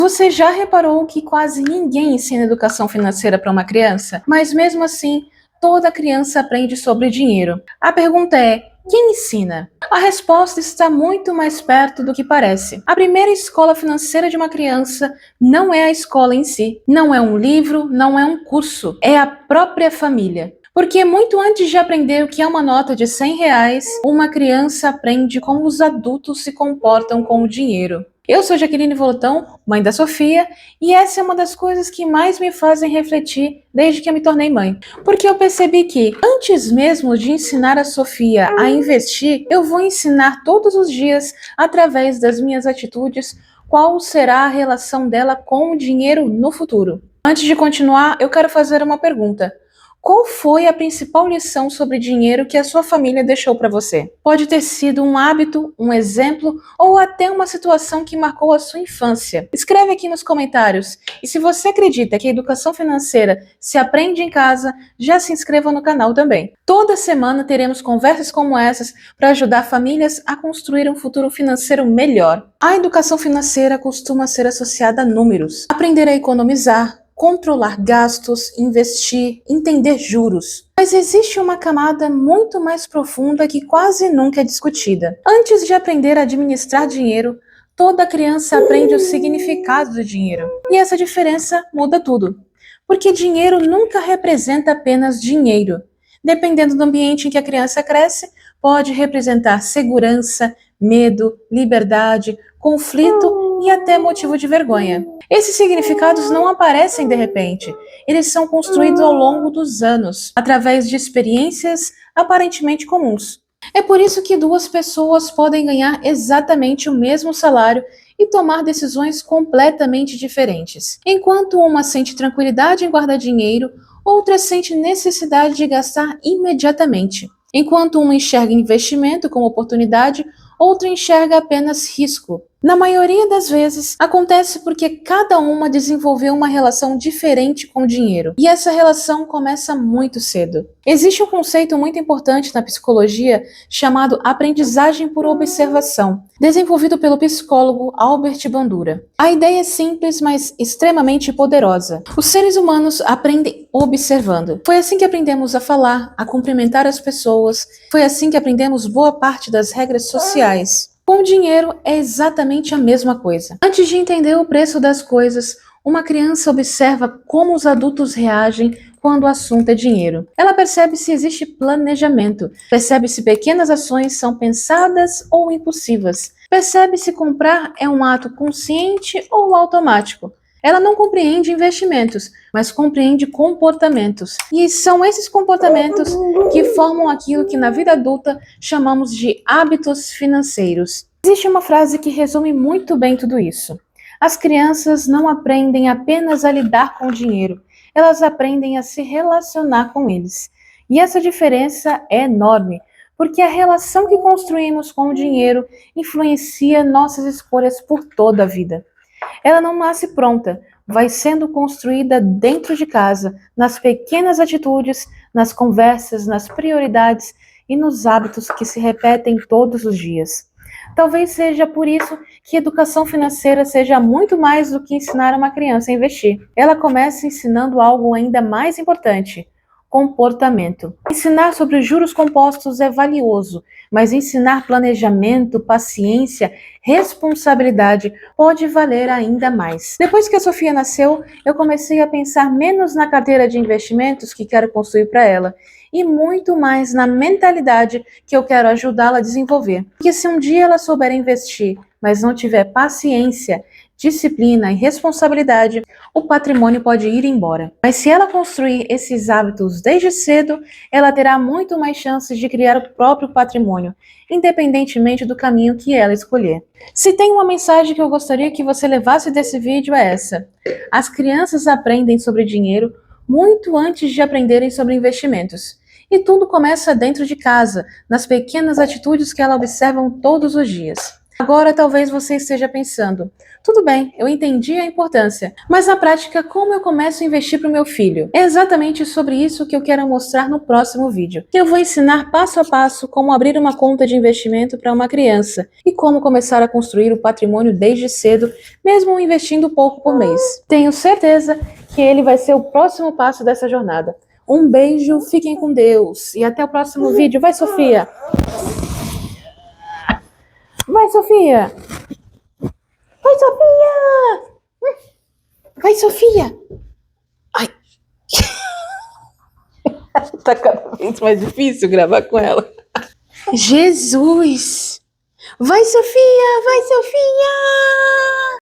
Você já reparou que quase ninguém ensina educação financeira para uma criança? Mas mesmo assim, toda criança aprende sobre dinheiro. A pergunta é: quem ensina? A resposta está muito mais perto do que parece. A primeira escola financeira de uma criança não é a escola em si, não é um livro, não é um curso, é a própria família. Porque muito antes de aprender o que é uma nota de R$ 100, uma criança aprende como os adultos se comportam com o dinheiro. Eu sou Jaqueline Volotão, mãe da Sofia, e essa é uma das coisas que mais me fazem refletir desde que eu me tornei mãe. Porque eu percebi que, antes mesmo de ensinar a Sofia a investir, eu vou ensinar todos os dias, através das minhas atitudes, qual será a relação dela com o dinheiro no futuro. Antes de continuar, eu quero fazer uma pergunta. Qual foi a principal lição sobre dinheiro que a sua família deixou para você? Pode ter sido um hábito, um exemplo ou até uma situação que marcou a sua infância. Escreve aqui nos comentários. E se você acredita que a educação financeira se aprende em casa, já se inscreva no canal também. Toda semana teremos conversas como essas para ajudar famílias a construir um futuro financeiro melhor. A educação financeira costuma ser associada a números. Aprender a economizar, controlar gastos, investir, entender juros. Mas existe uma camada muito mais profunda que quase nunca é discutida. Antes de aprender a administrar dinheiro, toda criança aprende o significado do dinheiro. E essa diferença muda tudo. Porque dinheiro nunca representa apenas dinheiro. Dependendo do ambiente em que a criança cresce, pode representar segurança, medo, liberdade, conflito e até motivo de vergonha. Esses significados não aparecem de repente, eles são construídos ao longo dos anos, através de experiências aparentemente comuns. É por isso que duas pessoas podem ganhar exatamente o mesmo salário e tomar decisões completamente diferentes. Enquanto uma sente tranquilidade em guardar dinheiro, outra sente necessidade de gastar imediatamente. Enquanto uma enxerga investimento como oportunidade, outra enxerga apenas risco. Na maioria das vezes, acontece porque cada uma desenvolveu uma relação diferente com o dinheiro, e essa relação começa muito cedo. Existe um conceito muito importante na psicologia chamado aprendizagem por observação, desenvolvido pelo psicólogo Albert Bandura. A ideia é simples, mas extremamente poderosa. Os seres humanos aprendem observando. Foi assim que aprendemos a falar, a cumprimentar as pessoas, foi assim que aprendemos boa parte das regras sociais. Com o dinheiro é exatamente a mesma coisa. Antes de entender o preço das coisas, uma criança observa como os adultos reagem quando o assunto é dinheiro. Ela percebe se existe planejamento, percebe se pequenas ações são pensadas ou impulsivas, percebe se comprar é um ato consciente ou automático. Ela não compreende investimentos, mas compreende comportamentos. E são esses comportamentos que formam aquilo que na vida adulta chamamos de hábitos financeiros. Existe uma frase que resume muito bem tudo isso. As crianças não aprendem apenas a lidar com o dinheiro, elas aprendem a se relacionar com eles. E essa diferença é enorme, porque a relação que construímos com o dinheiro influencia nossas escolhas por toda a vida. Ela não nasce pronta, vai sendo construída dentro de casa, nas pequenas atitudes, nas conversas, nas prioridades e nos hábitos que se repetem todos os dias. Talvez seja por isso que educação financeira seja muito mais do que ensinar uma criança a investir. Ela começa ensinando algo ainda mais importante: comportamento. Ensinar sobre os juros compostos é valioso, mas ensinar planejamento, paciência, responsabilidade pode valer ainda mais. Depois que a Sofia nasceu, eu comecei a pensar menos na carteira de investimentos que quero construir para ela e muito mais na mentalidade que eu quero ajudá-la a desenvolver. Porque se um dia ela souber investir, mas não tiver paciência, disciplina e responsabilidade, o patrimônio pode ir embora. Mas se ela construir esses hábitos desde cedo, ela terá muito mais chances de criar o próprio patrimônio, independentemente do caminho que ela escolher. Se tem uma mensagem que eu gostaria que você levasse desse vídeo é essa: as crianças aprendem sobre dinheiro muito antes de aprenderem sobre investimentos. E tudo começa dentro de casa, nas pequenas atitudes que elas observam todos os dias. Agora talvez você esteja pensando, tudo bem, eu entendi a importância, mas na prática, como eu começo a investir para o meu filho? É exatamente sobre isso que eu quero mostrar no próximo vídeo. Eu vou ensinar passo a passo como abrir uma conta de investimento para uma criança e como começar a construir o patrimônio desde cedo, mesmo investindo pouco por mês. Tenho certeza que ele vai ser o próximo passo dessa jornada. Um beijo, fiquem com Deus e até o próximo vídeo. Vai, Sofia! Vai, Sofia! Vai, Sofia! Vai, Sofia! Ai! Tá cada vez mais difícil gravar com ela. Jesus! Vai, Sofia! Vai, Sofia!